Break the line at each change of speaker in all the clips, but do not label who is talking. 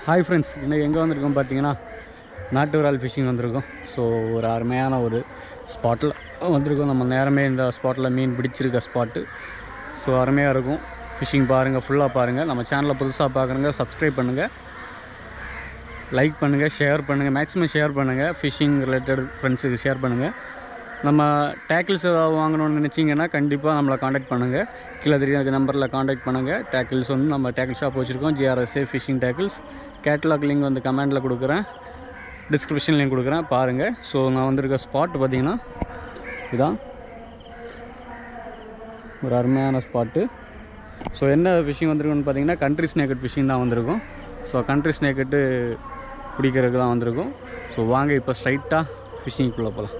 Hi friends, இன்றைக்கி எங்கே வந்திருக்கோம் பார்த்தீங்கன்னா நாட்டு விரால் ஃபிஷிங் வந்திருக்கோம். ஸோ ஒரு அருமையான ஒரு ஸ்பாட்டில் வந்திருக்கோம். நம்ம நேரமே இந்த ஸ்பாட்டில் மீன் பிடிச்சிருக்க ஸ்பாட்டு. ஸோ அருமையாக இருக்கும். ஃபிஷிங் பாருங்கள், ஃபுல்லாக பாருங்கள். நம்ம சேனலில் புதுசாக பார்க்குறங்க சப்ஸ்கிரைப் பண்ணுங்கள், லைக் பண்ணுங்கள், ஷேர் பண்ணுங்கள், மேக்ஸிமம் ஷேர் பண்ணுங்கள். ஃபிஷிங் ரிலேட்டட் ஃப்ரெண்ட்ஸுக்கு ஷேர் பண்ணுங்கள். நம்ம டேக்கிள்ஸ் ஏதாவது வாங்கணும்னு நினச்சிங்கன்னா கண்டிப்பாக நம்மளை காண்டாக்ட் பண்ணுங்கள். கீழே தெரியாத நம்பரில் காண்டாக்ட் பண்ணுங்கள். டேக்கிள்ஸ் வந்து நம்ம டேக்கிள் ஷாப் வச்சுருக்கோம், ஜிஆர்எஸ்ஏ ஃபிஷிங் டேக்கிள்ஸ். கேட்லாக் லிங்க் வந்து கமெண்டில் கொடுக்குறேன், டிஸ்கிரிப்ஷன் லிங்க் கொடுக்குறேன், பாருங்கள். ஸோ நான் வந்திருக்க ஸ்பாட் பார்த்திங்கன்னா இதுதான் ஒரு அருமையான ஸ்பாட்டு. ஸோ என்ன ஃபிஷிங் வந்திருக்குன்னு பார்த்தீங்கன்னா கண்ட்ரி ஸ்னேக்கட் ஃபிஷிங் தான் வந்திருக்கும். ஸோ கண்ட்ரி ஸ்னேக்கட்டு பிடிக்கிறதுக்கு தான் வந்திருக்கும். ஸோ வாங்க இப்போ ஸ்ட்ரைட்டாக ஃபிஷிங்குள்ளே போகலாம்.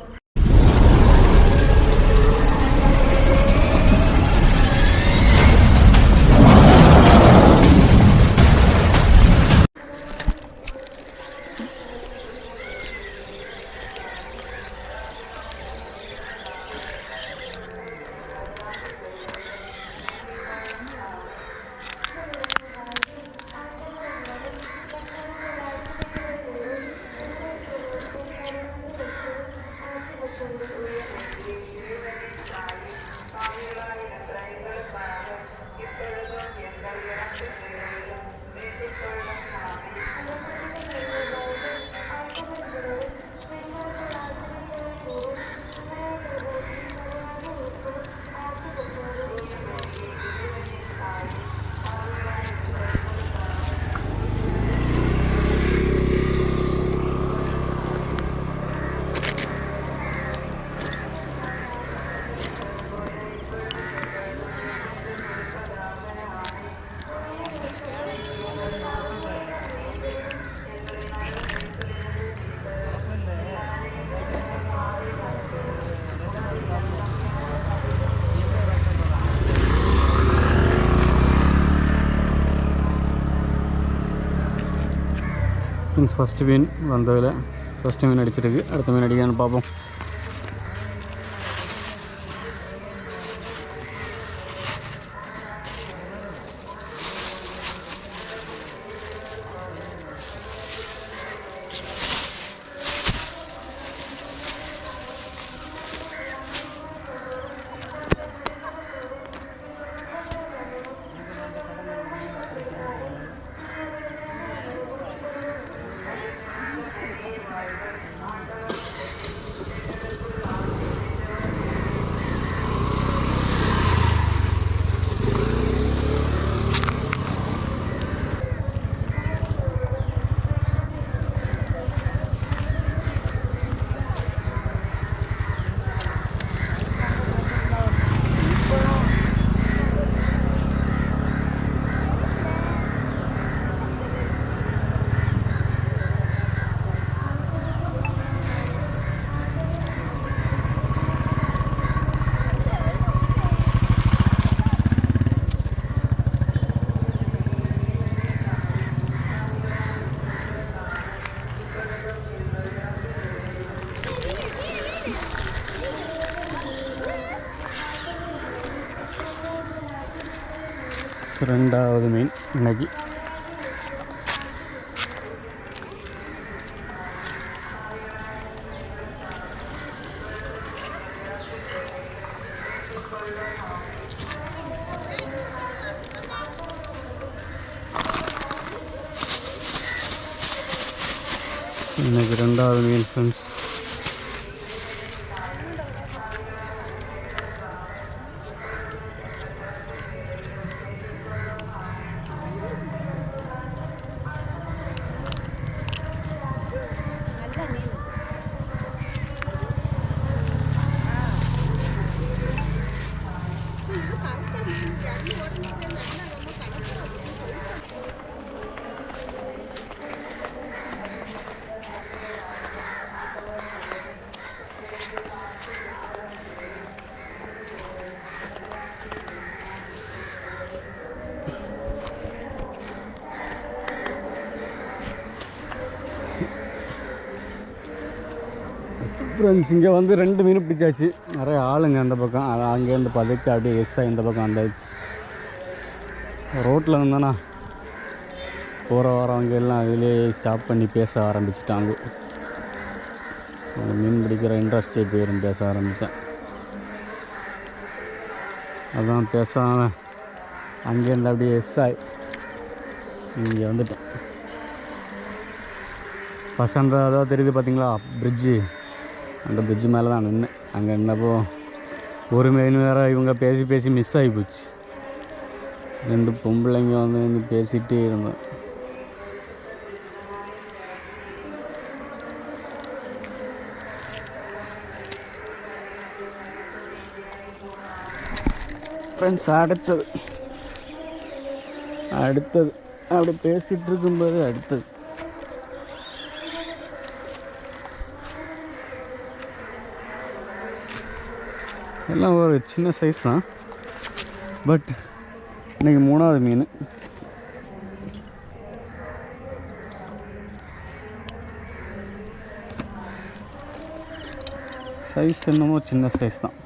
மீன்ஸ் ஃபஸ்ட்டு மீன் வந்ததில் ஃபஸ்ட்டு மீன் அடிச்சிருக்கு. அடுத்த மீன் அடிக்கான்னு பார்ப்போம். ரெண்டாவது மீன் இன்னைக்கு. இன்னைக்கு ரெண்டாவது மீன் ஃப்ரெண்ட்ஸ். ஃப்ரெண்ட்ஸ் இங்கே வந்து 2 மீன் பிடிச்சாச்சு. நிறைய ஆளுங்க அந்த பக்கம், அங்கேருந்து பதுக்கு அப்படியே எஸ்ஸாக இந்த பக்கம் வந்தாச்சு. ரோட்டில் இருந்தானா போகிற வரவங்க எல்லாம் அதிலே ஸ்டாப் பண்ணி பேச ஆரம்பிச்சிட்டாங்க. மீன் பிடிக்கிற இன்ட்ரெஸ்டே போயிடும் பேச ஆரம்பித்தேன். அதான் பேசாமல் அங்கேருந்து அப்படியே எஸ்ஆய் இங்கே வந்துட்டேன். பசங்க அதான் தெரியுது பார்த்தீங்களா பிரிட்ஜு, அந்த பிரிட்ஜு மேலே தான் நின்று அங்கே நின்னப்போ ஒரு மீன் வேறு இவங்க பேசி பேசி மிஸ் ஆகி போச்சு. 2 பொம்பளைங்க வந்து பேசிகிட்டே இருந்தோம். ஃப்ரெண்ட்ஸ் அடுத்தது அப்படி பேசிகிட்டு இருக்கும்போது அடுத்தது எல்லாம் ஒரு சின்ன சைஸ் தான். பட் இன்றைக்கி 3வது மீன். சைஸ் என்னமோ சின்ன சைஸ் தான்.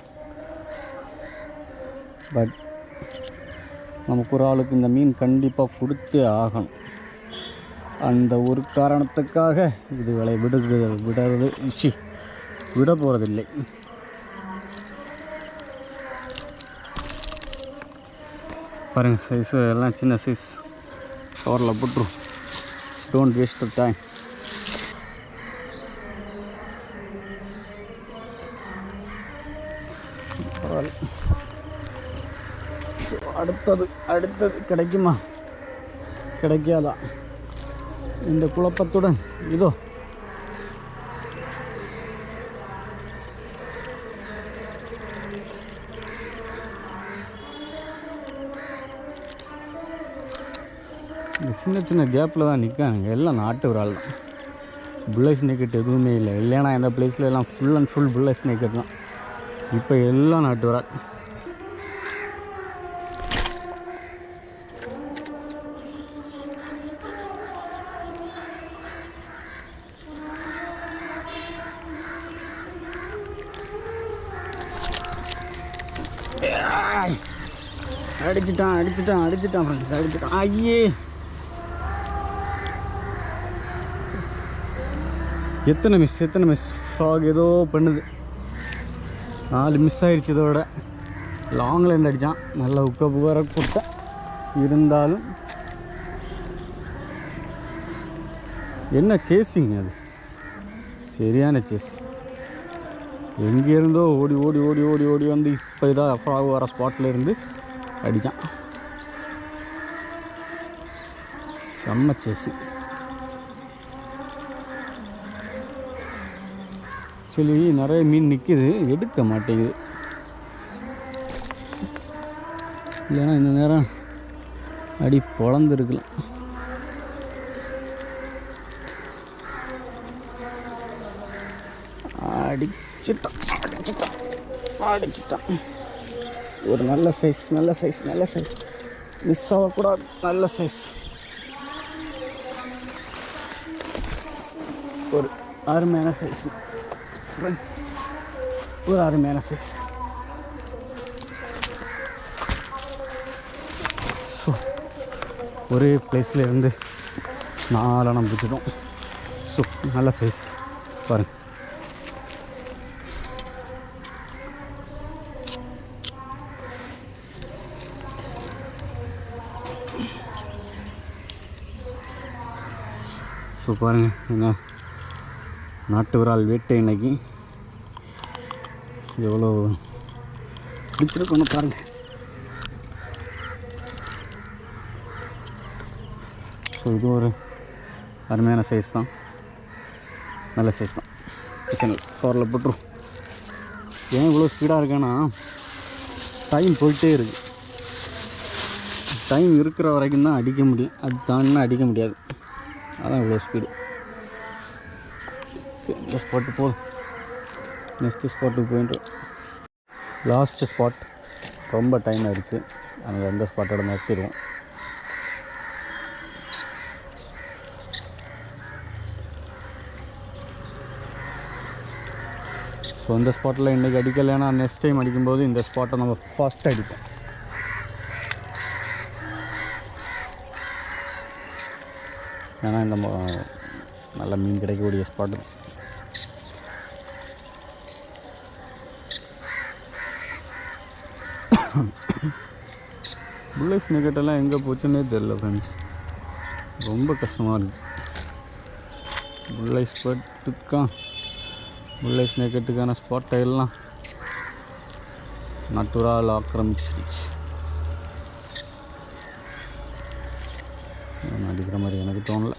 பட் நமக்கு ஒரு ஆளுக்கு இந்த மீன் கண்டிப்பாக கொடுத்தே ஆகணும். அந்த ஒரு காரணத்துக்காக இதுகளை விட போகிறதில்லை. பாருங்கள் சைஸு எல்லாம் சின்ன சைஸ். கவரில் போட்டுரும். Don't waste the time. பரவாயில்ல. அடுத்தது கிடைக்குமா கிடைக்காதா இந்த குழப்பத்துடன் இதோ இந்த சின்ன சின்ன கேப்பில் தான் நிற்கானுங்க. எல்லாம் நாட்டு விரால் தான். புல்லை ஸ்னேக்கெட் எதுவுமே இல்லை. இல்லைன்னா இந்த பிளேஸில் எல்லாம் ஃபுல் அண்ட் ஃபுல் புல்லை ஸ்னேக்கெட் தான். இப்போ எல்லாம் நாட்டு விரால். அடிச்சிட்டான் ஃப்ரெண்ட்ஸ், அடிச்சிட்டான். ஐயே எத்தனை மிஸ் ஃப்ராக் ஏதோ பண்ணுது. 4 மிஸ் ஆகிடுச்சு. இதோட லாங்கில் இருந்து அடித்தான். நல்லா உக்க வர கொடுத்தேன். இருந்தாலும் என்ன சேஸிங், அது சரியான சேஸ். எங்கேருந்தோ ஓடி வந்து இப்போ இதாக ஃப்ராக் வர ஸ்பாட்டில் இருந்து அடித்தான். செம்ம சேஸு. ஆக்சுவலி நிறைய மீன் நிற்கிது, எடுக்க மாட்டேங்குது. இல்லைன்னா இந்த நேரம் அடி பொழந்துருக்கலாம். அடிச்சிட்டான். ஒரு நல்ல சைஸ் மிஸ் ஆகக்கூடாது. நல்ல சைஸ். ஒரு அருமையான சைஸ் ஃப்ரெண்ட்ஸ், ஒரு அருமையான சைஸ். ஸோ ஒரே பிளேஸில் இருந்து 4 அணம் பிடிச்சிட்டோம். ஸோ நல்ல சைஸ் பாருங்கள். ஸோ பாருங்கள் என்ன நாட்டு விரால் வேட்டை இன்னைக்கு எவ்வளோ பிடிச்சிருக்கோன்னு பாருங்கள். ஸோ இது ஒரு அருமையான சைஸ் தான், நல்ல சைஸ் தான். கிச்சனில் கவரில் போட்டுரும். ஏன் இவ்வளோ ஸ்பீடாக இருக்கேன்னா டைம் போயிட்டே இருக்குது. டைம் இருக்கிற வரைக்கும் தான் அடிக்க முடியும், அது தாண்டினா அடிக்க முடியாது. அதான் இவ்வளோ ஸ்பீடு. இந்த ஸ்பாட்டு போதும். நெக்ஸ்ட்டு ஸ்பாட்டுக்கு போயிட்டு லாஸ்ட்டு ஸ்பாட் ரொம்ப டைம் ஆகிடுச்சு. அங்கே எந்த ஸ்பாட்டோட நிறுத்திடுவோம். ஸோ இந்த ஸ்பாட்டில் இன்றைக்கி அடிக்கலைன்னா நெக்ஸ்ட் டைம் அடிக்கும்போது இந்த ஸ்பாட்டை நம்ம ஃபஸ்ட்டு அடிப்போம். ஏன்னா இந்த நல்ல மீன் கிடைக்கக்கூடிய ஸ்பாட்டு. புல்லை ஸ்னேக்கெட்டெல்லாம் எங்கே போச்சுன்னே தெரில ஃப்ரெண்ட்ஸ். ரொம்ப கஷ்டமாக இருக்குது. புல்லை ஸ்னேக்கெட்டுக்கான ஸ்பாட்டை எல்லாம் நட்டுரால் ஆக்கிரமிச்சிருச்சு. அடிக்கிற மாதிரி எனக்கு தோணலை.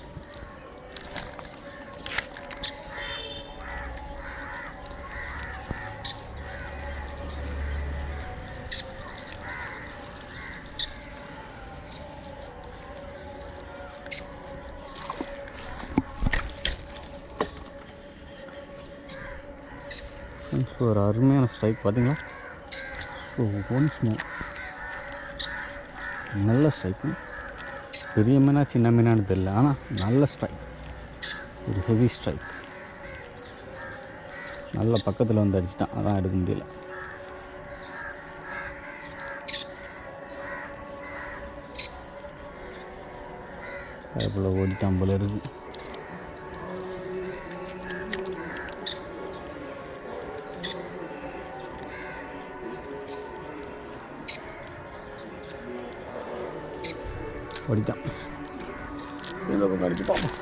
ஸோ ஒரு அருமையான ஸ்ட்ரைக் பார்த்தீங்களா? ஸோ ஒன்ஸ் மோர் நல்ல ஸ்ட்ரைக்கு. பெரிய மீனா சின்ன மீனான்னு தெரியல, ஆனால் நல்ல ஸ்ட்ரைக், ஒரு ஹெவி ஸ்ட்ரைக். நல்ல பக்கத்தில் வந்து அடிச்சுட்டான், அதான் எடுக்க முடியல. அதுக்குள்ளே ஓடிட்டான் போல இருக்குது. ஓடிட்டான். இந்த பக்கம் அடிச்சு பார்ப்போம்.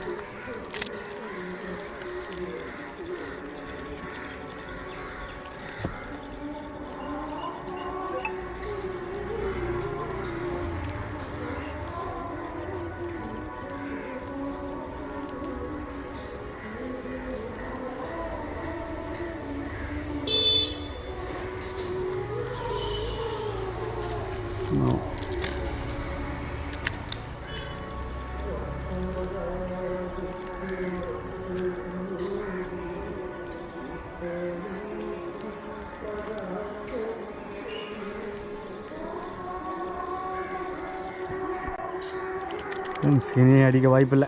சீனி அடிக்க வாய்ப்பில்லை.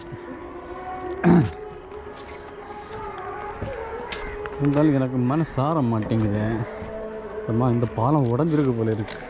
இருந்தாலும் எனக்கு மனசு ஆற மாட்டேங்குது. இந்த பாலம் உடஞ்சிருக்கு போல இருக்குது.